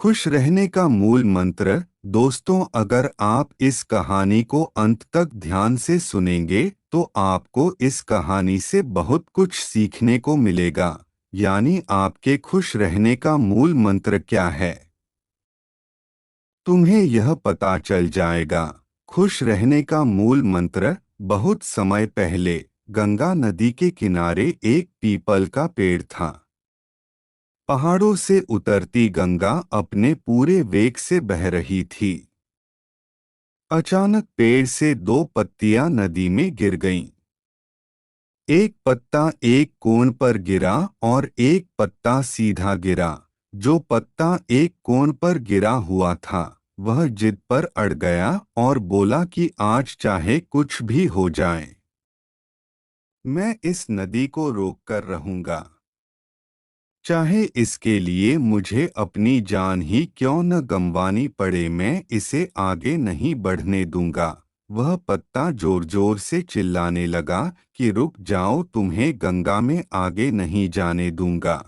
खुश रहने का मूल मंत्र। दोस्तों, अगर आप इस कहानी को अंत तक ध्यान से सुनेंगे तो आपको इस कहानी से बहुत कुछ सीखने को मिलेगा। यानी आपके खुश रहने का मूल मंत्र क्या है, तुम्हें यह पता चल जाएगा। खुश रहने का मूल मंत्र। बहुत समय पहले गंगा नदी के किनारे एक पीपल का पेड़ था। पहाड़ों से उतरती गंगा अपने पूरे वेग से बह रही थी। अचानक पेड़ से दो पत्तियां नदी में गिर गईं। एक पत्ता एक कोण पर गिरा और एक पत्ता सीधा गिरा। जो पत्ता एक कोण पर गिरा हुआ था वह जिद पर अड़ गया और बोला कि आज चाहे कुछ भी हो जाए, मैं इस नदी को रोक कर रहूंगा। चाहे इसके लिए मुझे अपनी जान ही क्यों न गंवानी पड़े, मैं इसे आगे नहीं बढ़ने दूंगा। वह पत्ता जोर जोर से चिल्लाने लगा कि रुक जाओ, तुम्हें गंगा में आगे नहीं जाने दूंगा।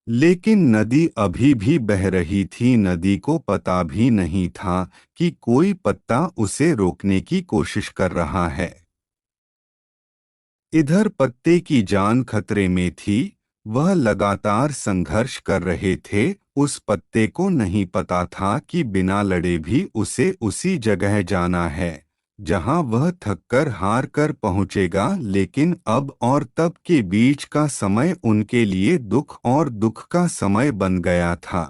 लेकिन नदी अभी भी बह रही थी। नदी को पता भी नहीं था कि कोई पत्ता उसे रोकने की कोशिश कर रहा है। इधर पत्ते की जान खतरे में थी। वह लगातार संघर्ष कर रहे थे। उस पत्ते को नहीं पता था कि बिना लड़े भी उसे उसी जगह जाना है जहां वह थककर हार कर पहुंचेगा। लेकिन अब और तब के बीच का समय उनके लिए दुख और दुख का समय बन गया था।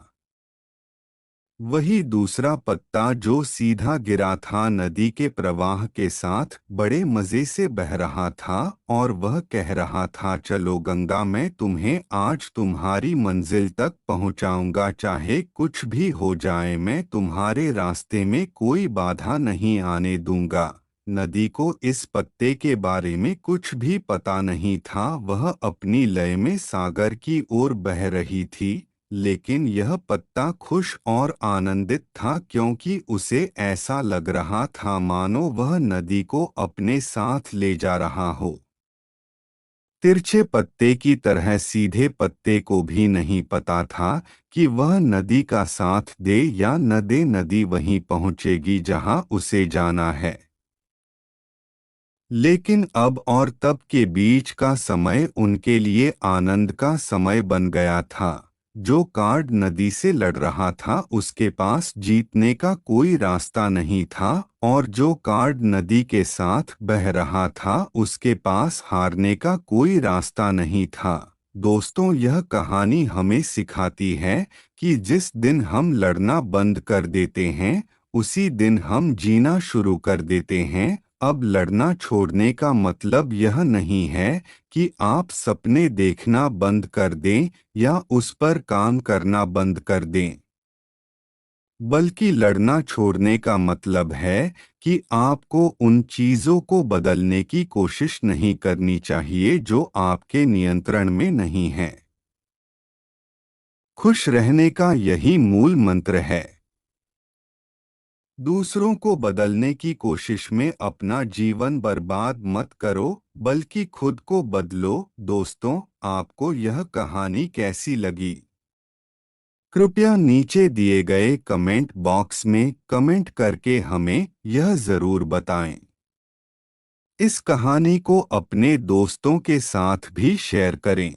वही दूसरा पत्ता जो सीधा गिरा था नदी के प्रवाह के साथ बड़े मजे से बह रहा था और वह कह रहा था, चलो गंगा, मैं तुम्हें आज तुम्हारी मंजिल तक पहुंचाऊंगा, चाहे कुछ भी हो जाए मैं तुम्हारे रास्ते में कोई बाधा नहीं आने दूंगा। नदी को इस पत्ते के बारे में कुछ भी पता नहीं था। वह अपनी लय में सागर की ओर बह रही थी। लेकिन यह पत्ता खुश और आनंदित था क्योंकि उसे ऐसा लग रहा था मानो वह नदी को अपने साथ ले जा रहा हो। तिरछे पत्ते की तरह सीधे पत्ते को भी नहीं पता था कि वह नदी का साथ दे या न दे, नदी वहीं पहुंचेगी जहां उसे जाना है। लेकिन अब और तब के बीच का समय उनके लिए आनंद का समय बन गया था। जो कार्ड नदी से लड़ रहा था उसके पास जीतने का कोई रास्ता नहीं था और जो कार्ड नदी के साथ बह रहा था उसके पास हारने का कोई रास्ता नहीं था। दोस्तों, यह कहानी हमें सिखाती है कि जिस दिन हम लड़ना बंद कर देते हैं उसी दिन हम जीना शुरू कर देते हैं। अब लड़ना छोड़ने का मतलब यह नहीं है कि आप सपने देखना बंद कर दें या उस पर काम करना बंद कर दें, बल्कि लड़ना छोड़ने का मतलब है कि आपको उन चीज़ों को बदलने की कोशिश नहीं करनी चाहिए जो आपके नियंत्रण में नहीं है। खुश रहने का यही मूल मंत्र है। दूसरों को बदलने की कोशिश में अपना जीवन बर्बाद मत करो, बल्कि खुद को बदलो। दोस्तों, आपको यह कहानी कैसी लगी? कृपया नीचे दिए गए कमेंट बॉक्स में कमेंट करके हमें यह ज़रूर बताएं। इस कहानी को अपने दोस्तों के साथ भी शेयर करें।